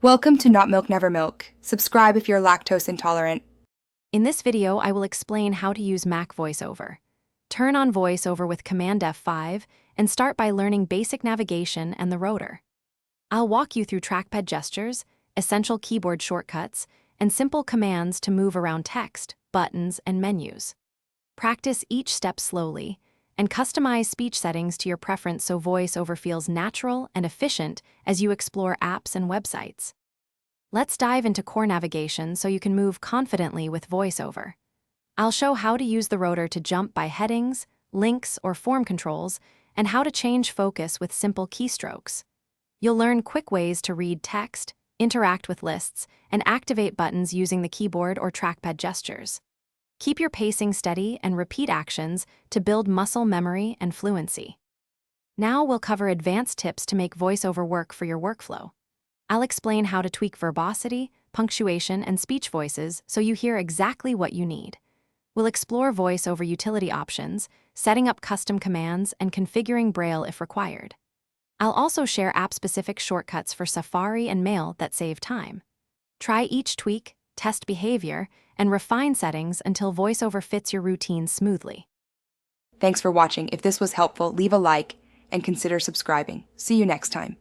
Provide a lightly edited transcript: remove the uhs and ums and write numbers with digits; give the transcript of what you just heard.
Welcome to Not Milk Never Milk. Subscribe if you're lactose intolerant. In this video, I will explain how to use Mac Voiceover. Turn on Voiceover with Command F5 and start by learning basic navigation and the rotor. I'll walk you through trackpad gestures, essential keyboard shortcuts, and simple commands to move around text, buttons, and menus. Practice each step slowly, and customize speech settings to your preference so VoiceOver feels natural and efficient as you explore apps and websites. Let's dive into core navigation so you can move confidently with VoiceOver. I'll show how to use the rotor to jump by headings, links, or form controls, and how to change focus with simple keystrokes. You'll learn quick ways to read text, interact with lists, and activate buttons using the keyboard or trackpad gestures. Keep your pacing steady and repeat actions to build muscle memory and fluency. Now we'll cover advanced tips to make VoiceOver work for your workflow. I'll explain how to tweak verbosity, punctuation, and speech voices so you hear exactly what you need. We'll explore VoiceOver utility options, setting up custom commands, and configuring Braille if required. I'll also share app-specific shortcuts for Safari and Mail that save time. Try each tweak, test behavior, and refine settings until VoiceOver fits your routine smoothly. Thanks for watching. If this was helpful, leave a like and consider subscribing. See you next time.